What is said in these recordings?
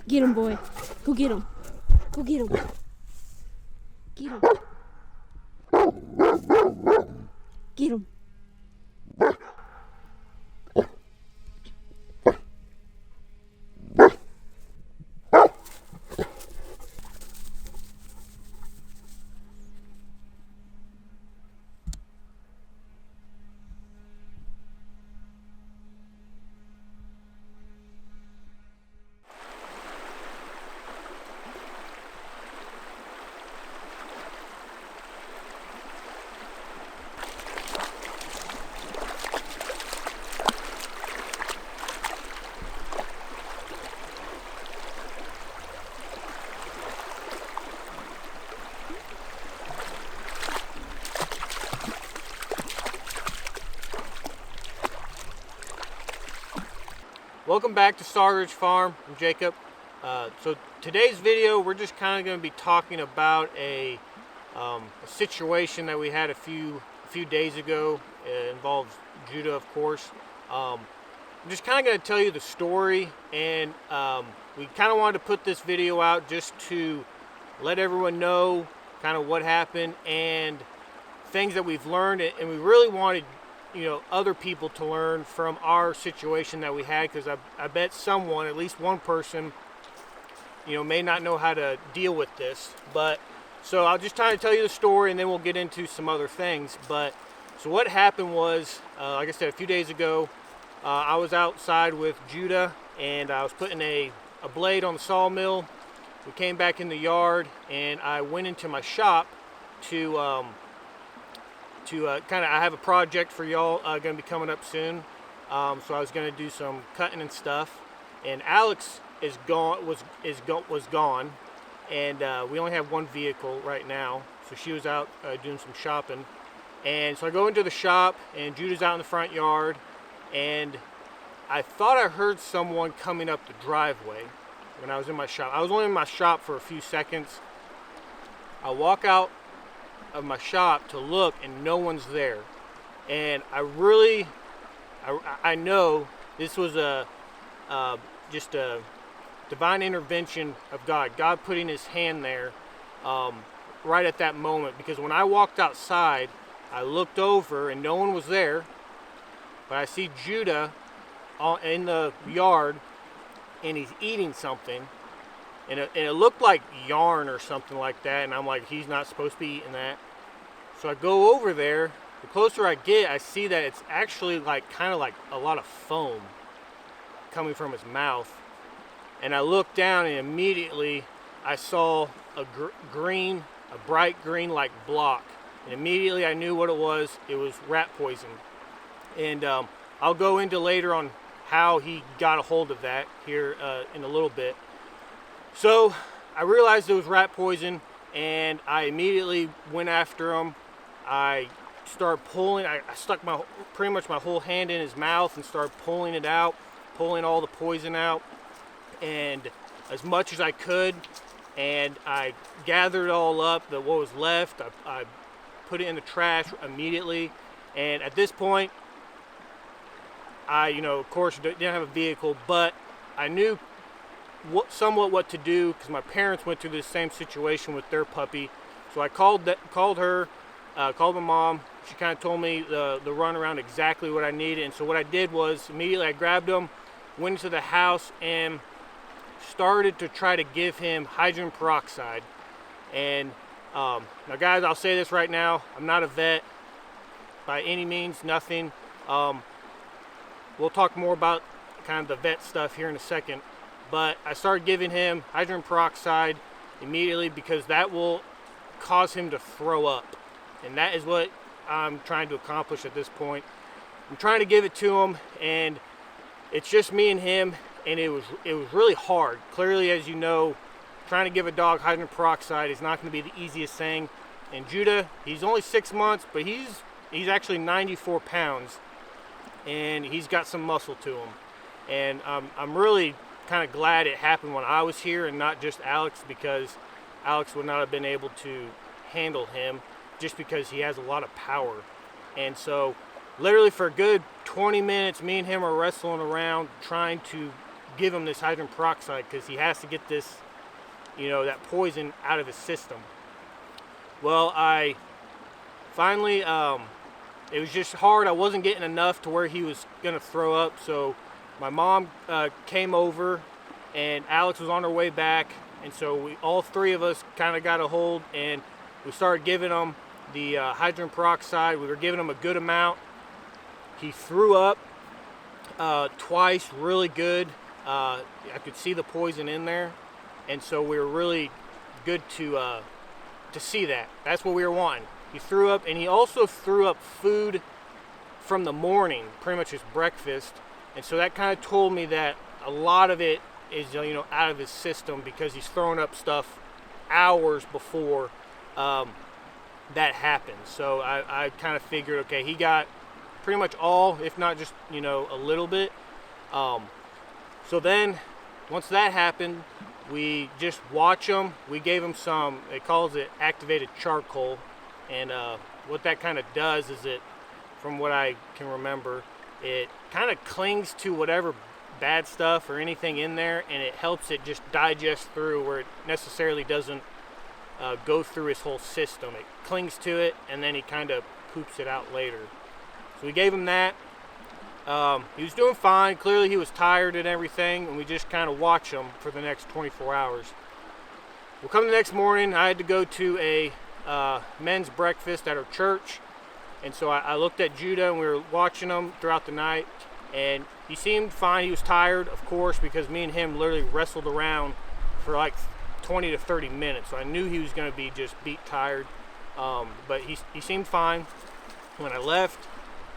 Get him, boy. Go get him. Go get him. Get him. Get him. Welcome back to Sawyer.Farm. I'm Jacob. So today's video, we're just kind of going to be talking about a situation that we had a few days ago. It involves Judah, of course. I'm just kind of going to tell you the story, and we kind of wanted to put this video out just to let everyone know kind of what happened and things that we've learned, and we really wanted other people to learn from our situation that we had, because I bet someone, at least one person, may not know how to deal with this. But so I'll just try to tell you the story, and then we'll get into some other things. But so what happened was, like I said, a few days ago, I was outside with Judah, and I was putting a blade on the sawmill. We came back in the yard, and I went into my shop to I have a project for y'all going to be coming up soon. So I was going to do some cutting and stuff, and Alex was gone, and we only have one vehicle right now, so she was out doing some shopping. And so I go into the shop, and Judah's out in the front yard, and I thought I heard someone coming up the driveway when I was in my shop. I was only in my shop for a few seconds. I walk out of my shop to look, and no one's there. And I know this was just a divine intervention of God putting his hand there right at that moment, because when I walked outside, I looked over and no one was there, but I see Judah in the yard, and he's eating something, and it looked like yarn or something like that, and I'm like, he's not supposed to be eating that. So I go over there. The closer I get, I see that it's actually kind of like a lot of foam coming from his mouth. And I looked down, and immediately I saw a bright green like block. And immediately I knew what it was. It was rat poison. And I'll go into later on how he got a hold of that here in a little bit. So I realized it was rat poison, and I immediately went after him. I started pulling. I stuck pretty much my whole hand in his mouth and started pulling it out, pulling all the poison out, and as much as I could. And I gathered it all up, what was left. I put it in the trash immediately. And at this point, I, of course, didn't have a vehicle, but I knew somewhat what to do, because my parents went through this same situation with their puppy. So I called her. Called my mom. She kind of told me the runaround, exactly what I needed. And so what I did was immediately I grabbed him, went into the house, and started to try to give him hydrogen peroxide. And now guys, I'll say this right now, I'm not a vet by any means, nothing. We'll talk more about kind of the vet stuff here in a second. But I started giving him hydrogen peroxide immediately, because that will cause him to throw up. And that is what I'm trying to accomplish at this point. I'm trying to give it to him, and it's just me and him, and it was really hard. Clearly, as you know, trying to give a dog hydrogen peroxide is not going to be the easiest thing. And Judah, he's only 6 months, but he's actually 94 pounds, and he's got some muscle to him. And I'm really kind of glad it happened when I was here and not just Alex, because Alex would not have been able to handle him, just because he has a lot of power. And so literally for a good 20 minutes, me and him are wrestling around trying to give him this hydrogen peroxide because he has to get this, that poison out of his system. Well, I finally, it was just hard. I wasn't getting enough to where he was gonna throw up. So my mom came over, and Alex was on her way back, and so all three of us kind of got a hold, and we started giving him the hydrogen peroxide. We were giving him a good amount. He threw up twice, really good. I could see the poison in there, and so we were really good to see that. That's what we were wanting. He threw up, and he also threw up food from the morning, pretty much his breakfast, and so that kind of told me that a lot of it is out of his system because he's throwing up stuff hours before that happened. So I kind of figured, okay, he got pretty much all, if not just a little bit. So then once that happened, we just watch him. We gave him some, it calls it activated charcoal, and what that kind of does is it, from what I can remember, it kind of clings to whatever bad stuff or anything in there, and it helps it just digest through where it necessarily doesn't go through his whole system. It clings to it, and then he kind of poops it out later. So we gave him that. He was doing fine. Clearly he was tired and everything, and we just kind of watch him for the next 24 hours. We'll come the next morning. I had to go to a men's breakfast at our church, and so I looked at Judah, and we were watching him throughout the night, and he seemed fine. He was tired, of course, because me and him literally wrestled around for like 20 to 30 minutes, so I knew he was going to be just beat tired, but he seemed fine when I left.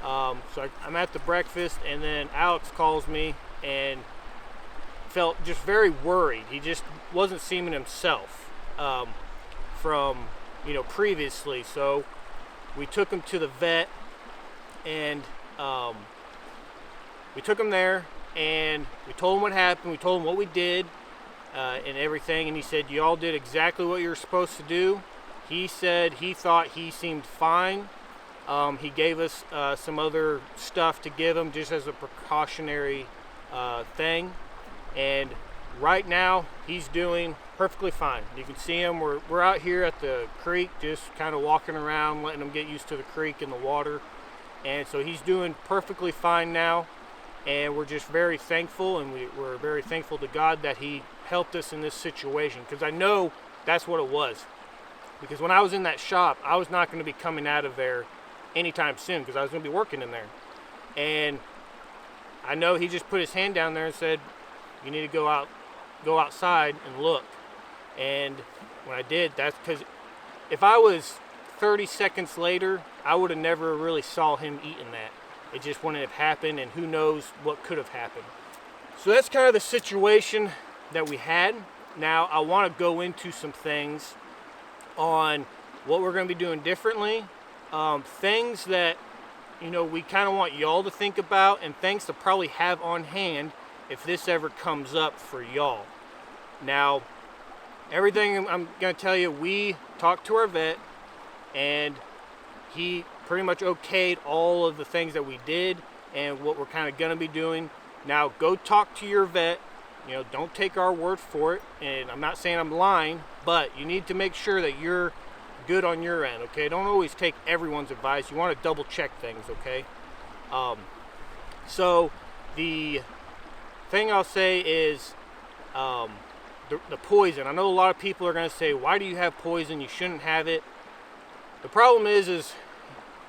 So I'm at the breakfast, and then Alex calls me and felt just very worried. He just wasn't seeming himself from previously. So we took him to the vet, and we took him there, and we told him what happened. We told him what we did and everything, and he said, you all did exactly what you were supposed to do. He said he thought he seemed fine. He gave us some other stuff to give him just as a precautionary thing, and right now he's doing perfectly fine. You can see him. We're out here at the creek, just kind of walking around, letting him get used to the creek and the water, and so he's doing perfectly fine now, and we're just very thankful, and we're very thankful to God that he helped us in this situation, because I know that's what it was. Because when I was in that shop, I was not going to be coming out of there anytime soon, because I was going to be working in there, and I know he just put his hand down there and said, you need to go outside and look. And when I did, that's because if I was 30 seconds later, I would have never really saw him eating that. It just wouldn't have happened, and who knows what could have happened. So that's kind of the situation that we had. Now I want to go into some things on what we're going to be doing differently, things that we kind of want y'all to think about, and things to probably have on hand if this ever comes up for y'all. Now, everything I'm going to tell you, we talked to our vet, and he pretty much okayed all of the things that we did and what we're kind of going to be doing. Now, go talk to your vet. Don't take our word for it, and I'm not saying I'm lying, but you need to make sure that you're good on your end, okay? Don't always take everyone's advice. You want to double check things, okay? So the thing I'll say is the poison. I know a lot of people are going to say, why do you have poison? You shouldn't have it. The problem is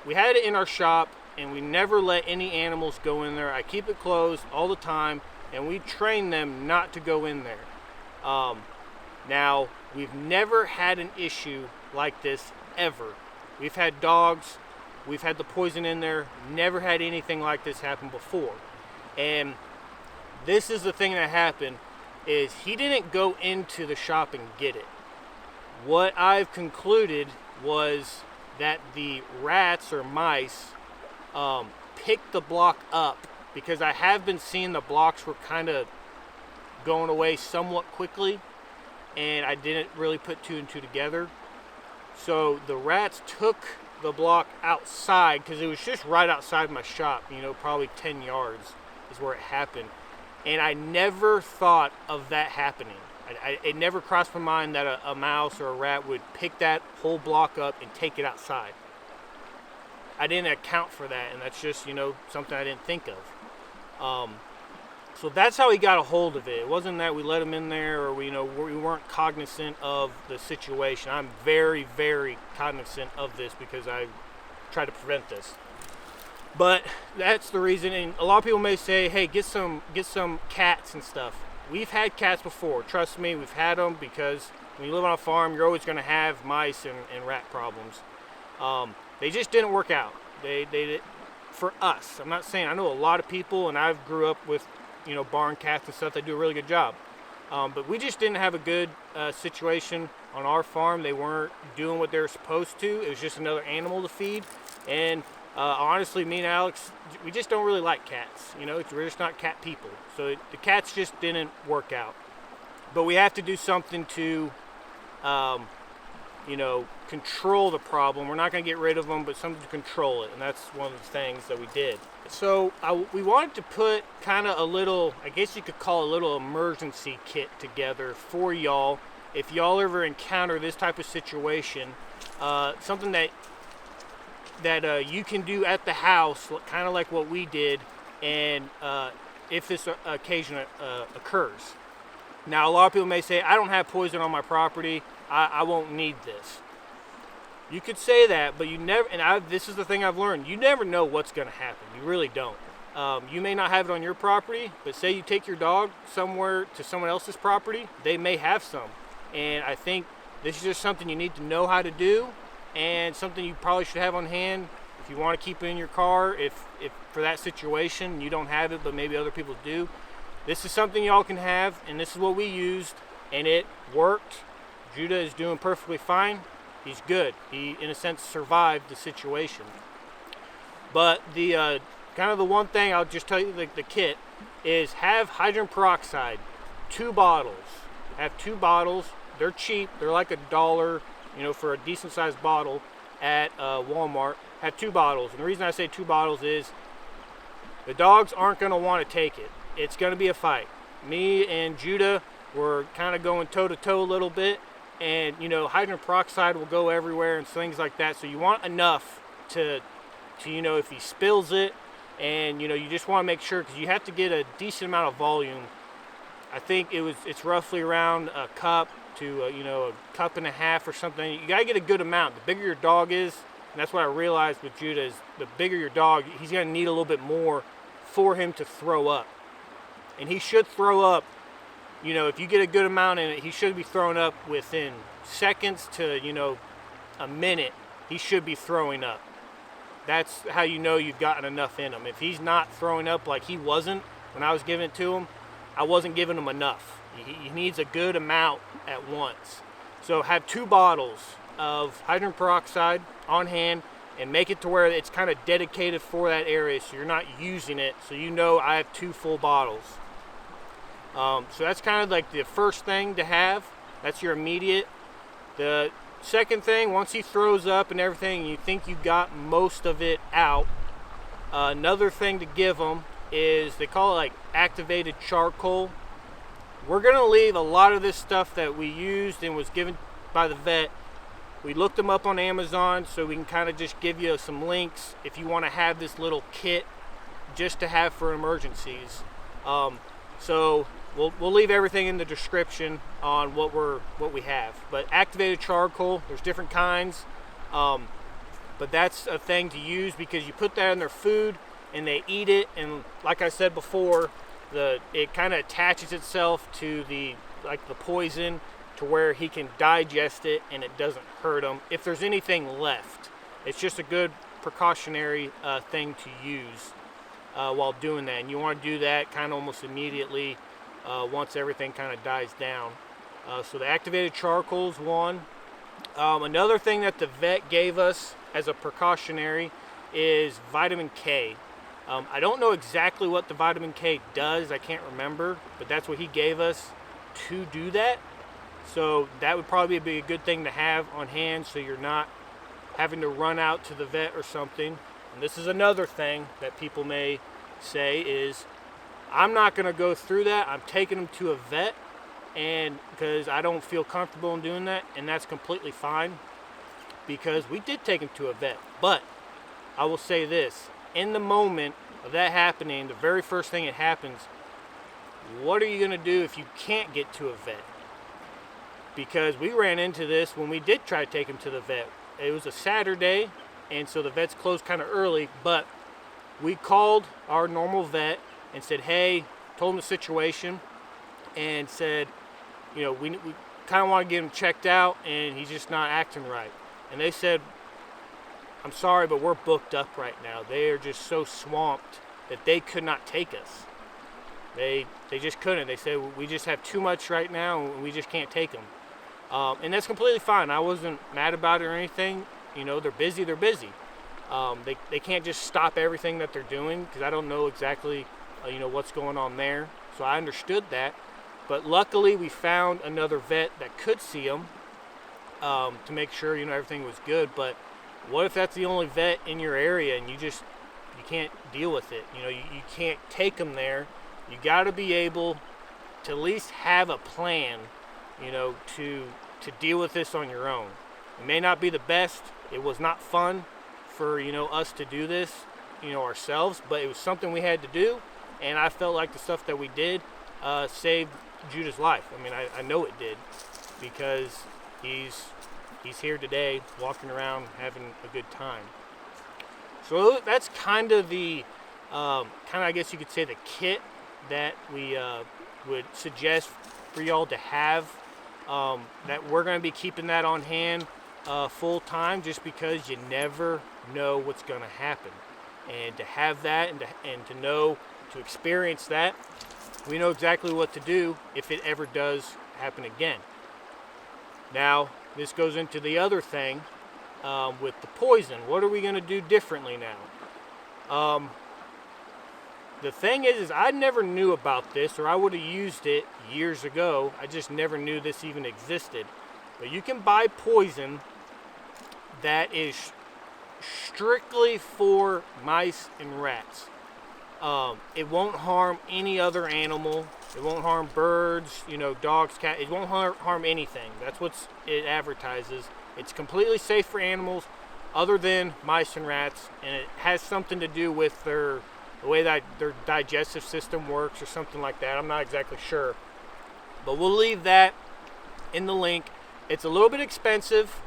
we had it in our shop, and we never let any animals go in there. I keep it closed all the time, and we train them not to go in there. Now, we've never had an issue like this ever. We've had dogs, we've had the poison in there, never had anything like this happen before. And this is the thing that happened, is he didn't go into the shop and get it. What I've concluded was that the rats or mice picked the block up, because I have been seeing the blocks were kind of going away somewhat quickly, and I didn't really put two and two together. So the rats took the block outside, because it was just right outside my shop, probably 10 yards is where it happened. And I never thought of that happening. It never crossed my mind that a mouse or a rat would pick that whole block up and take it outside. I didn't account for that, and that's just, something I didn't think of. So that's how he got a hold of it. It wasn't that we let him in there or we weren't cognizant of the situation. I'm very, very cognizant of this because I try to prevent this. But that's the reason. And a lot of people may say, "Hey, get some cats and stuff." We've had cats before. Trust me, we've had them because when you live on a farm, you're always going to have mice and rat problems. They just didn't work out. They for us. I'm not saying, I know a lot of people, and I've grew up with barn cats and stuff. They do a really good job. But we just didn't have a good situation on our farm. They weren't doing what they were supposed to. It was just another animal to feed. And honestly, me and Alex, we just don't really like cats. We're just not cat people. So the cats just didn't work out. But we have to do something to, control the problem. We're not going to get rid of them, but something to control it. And that's one of the things that we did. So we wanted to put kind of a little, I guess you could call it a little emergency kit together for y'all. If y'all ever encounter this type of situation, something that you can do at the house, kind of like what we did, and if this occasion occurs. Now, a lot of people may say, I don't have poison on my property, I won't need this. You could say that, but you never, and this is the thing I've learned, you never know what's going to happen. You really don't. You may not have it on your property, but say you take your dog somewhere to someone else's property, they may have some. And I think this is just something you need to know how to do, and something you probably should have on hand if you want to keep it in your car, if for that situation you don't have it, but maybe other people do. This is something y'all can have, and this is what we used, and it worked. Judah is doing perfectly fine. He's good. He, in a sense, survived the situation. But the kind of the one thing I'll just tell you, the kit, is have hydrogen peroxide, 2 bottles. Have 2 bottles. They're cheap. They're like $1, for a decent sized bottle at Walmart. Have 2 bottles. And the reason I say 2 bottles is the dogs aren't going to want to take it. It's going to be a fight. Me and Judah were kind of going toe to toe a little bit. And, hydrogen peroxide will go everywhere and things like that. So you want enough to if he spills it, and, you just want to make sure, because you have to get a decent amount of volume. I think it's roughly around a cup to, a cup and a half or something. You got to get a good amount. The bigger your dog is, and that's what I realized with Judah, is the bigger your dog, he's going to need a little bit more for him to throw up. And he should throw up, if you get a good amount in it, he should be throwing up within seconds to, a minute. He should be throwing up. That's how you know you've gotten enough in him. If he's not throwing up like he wasn't when I was giving it to him, I wasn't giving him enough. He needs a good amount at once. So have 2 bottles of hydrogen peroxide on hand, and make it to where it's kind of dedicated for that area, so you're not using it, so I have 2 full bottles. So that's kind of like the first thing to have. That's your immediate. The second thing, once he throws up and everything, and you think you got most of it out, another thing to give him is, they call it like activated charcoal. We're going to leave a lot of this stuff that we used and was given by the vet. We looked them up on Amazon, so we can kind of just give you some links if you want to have this little kit just to have for emergencies. So we'll leave everything in the description on what we have. But activated charcoal, there's different kinds, but that's a thing to use because you put that in their food and they eat it, and like I said before, it kind of attaches itself to the poison, to where he can digest it and it doesn't hurt him if there's anything left. It's just a good precautionary thing to use while doing that, and you want to do that kind of almost immediately once everything kind of dies down. So the activated charcoal is one. Another thing that the vet gave us as a precautionary is vitamin K. I don't know exactly what the vitamin K does, I can't remember, but that's what he gave us to do that. So that would probably be a good thing to have on hand, so you're not having to run out to the vet or something. And this is another thing that people may say is, I'm not going to go through that. I'm taking them to a vet, and because I don't feel comfortable in doing that, and that's completely fine, because we did take him to a vet. But I will say this, in the moment of that happening, the very first thing that happens, what are you going to do if you can't get to a vet? Because we ran into this when we did try to take him to the vet. It was a Saturday, and so the vet's closed kind of early, but we called our normal vet and said, hey, told him the situation, and said, you know, we kind of want to get him checked out, and he's just not acting right. And they said, I'm sorry, but we're booked up right now. They are just so swamped that they could not take us. They just couldn't. They said, we just have too much right now, and we just can't take them. And that's completely fine. I wasn't mad about it or anything. You know, they're busy, they're busy. They can't just stop everything that they're doing, because I don't know exactly, you know, what's going on there. So I understood that. But luckily, we found another vet that could see them to make sure, you know, everything was good. But what if that's the only vet in your area and you can't deal with it? You know, you can't take them there. You got to be able to at least have a plan, you know, to deal with this on your own. It may not be the best. It was not fun for, you know, us to do this, you know, ourselves, but it was something we had to do, and I felt like the stuff that we did saved Judah's life. I mean, I know it did, because he's here today, walking around, having a good time. So that's kind of the, I guess you could say, the kit that we would suggest for y'all to have. That we're going to be keeping that on hand full time, just because you never know what's going to happen. And to have that and to know, to experience that, we know exactly what to do if it ever does happen again. Now, this goes into the other thing with the poison. What are we going to do differently now? The thing is I never knew about this, or I would have used it years ago. I just never knew this even existed. But you can buy poison that is strictly for mice and rats. It won't harm any other animal. It won't harm birds, you know, dogs, cats. It won't harm anything. That's what it advertises. It's completely safe for animals other than mice and rats, and it has something to do with the way that their digestive system works or something like that. I'm not exactly sure. But we'll leave that in the link. It's a little bit expensive,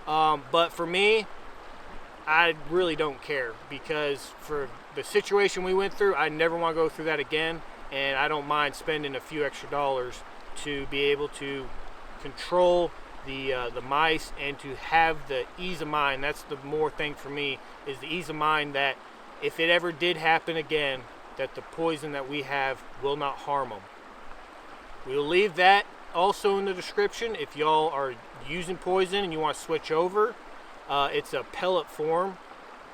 but for me, I really don't care, because for the situation we went through, I never want to go through that again, and I don't mind spending a few extra dollars to be able to control the mice and to have the ease of mind. That's the more thing for me, is the ease of mind that if it ever did happen again, that the poison that we have will not harm them. We'll leave that also in the description if y'all are using poison and you want to switch over. It's a pellet form,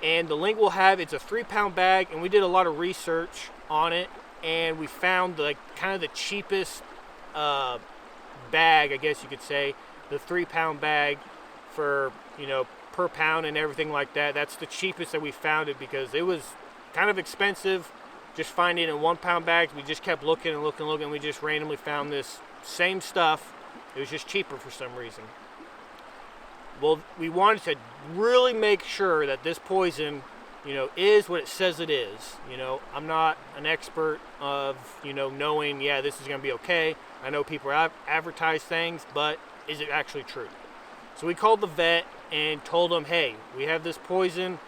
and the link we'll have, it's a 3-pound bag, and we did a lot of research on it, and we found kind of the cheapest bag, I guess you could say, the 3-pound bag for, you know, per pound and everything like that. That's the cheapest that we found it, because it was kind of expensive just finding it in 1-pound bags. We just kept looking and looking and looking, and we just randomly found this same stuff. It was just cheaper for some reason. Well, we wanted to really make sure that this poison, you know, is what it says it is. You know, I'm not an expert of, you know, knowing, yeah, this is going to be okay. I know people advertise things, but is it actually true? So we called the vet and told them, hey, we have this poison.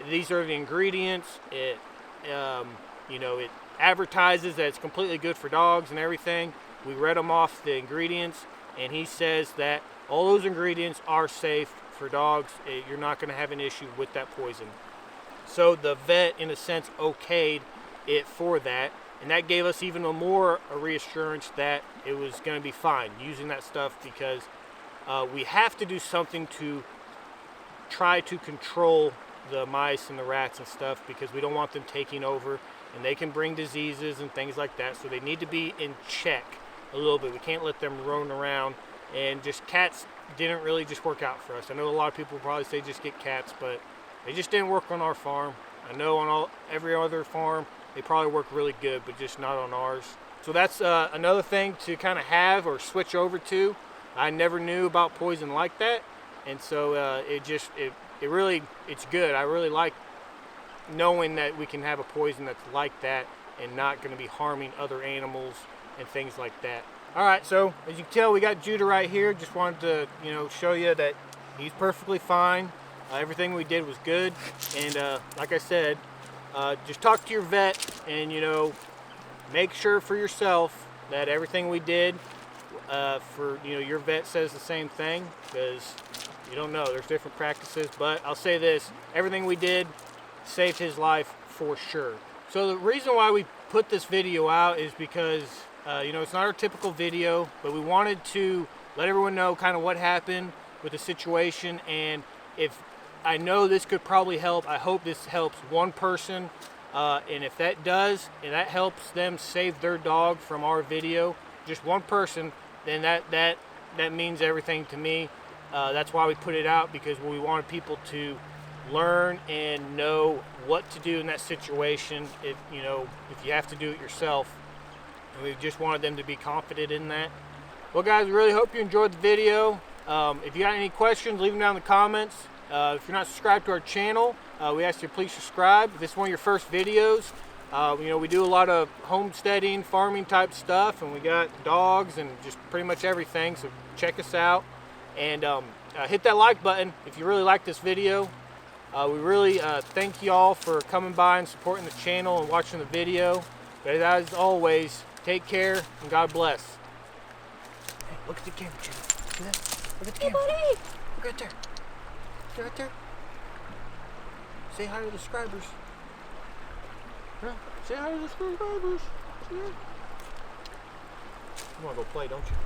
These are the ingredients. It, you know, it advertises that it's completely good for dogs and everything. We read him off the ingredients, and he says that all those ingredients are safe for dogs. You're not going to have an issue with that poison. So the vet, in a sense, okayed it for that, and that gave us even more a reassurance that it was going to be fine using that stuff, because we have to do something to try to control the mice and the rats and stuff, because we don't want them taking over, and they can bring diseases and things like that. So they need to be in check a little bit. We can't let them roam around. And just cats didn't really just work out for us. I know a lot of people probably say just get cats, but they just didn't work on our farm. I know on every other farm they probably work really good, but just not on ours. So that's another thing to kind of have or switch over to. I never knew about poison like that, and so it's good. I really like knowing that we can have a poison that's like that and not going to be harming other animals and things like that. All right, so as you can tell, we got Judah right here. Just wanted to, show you that he's perfectly fine. Everything we did was good, and like I said, just talk to your vet and make sure for yourself that everything we did for your vet says the same thing, because you don't know, there's different practices. But I'll say this, everything we did saved his life for sure. So the reason why we put this video out is because it's not our typical video, but we wanted to let everyone know kind of what happened with the situation. And if I know this could probably help, I hope this helps one person, and if that does, and that helps them save their dog from our video, just one person, then that means everything to me. That's why we put it out, because we wanted people to learn and know what to do in that situation if you have to do it yourself. And we just wanted them to be confident in that. Well guys, we really hope you enjoyed the video. If you got any questions, leave them down in the comments. If you're not subscribed to our channel, we ask you to please subscribe. If this is one of your first videos, we do a lot of homesteading, farming type stuff, and we got dogs and just pretty much everything, so check us out. And hit that like button if you really like this video. We really thank you all for coming by and supporting the channel and watching the video. But as always, take care and God bless. Hey, look at the camera, Judah. See that? Look at the camera. Buddy. Look right there. See right there? Say hi to the subscribers. Yeah, say hi to the subscribers. See ya. You want to go play, don't you?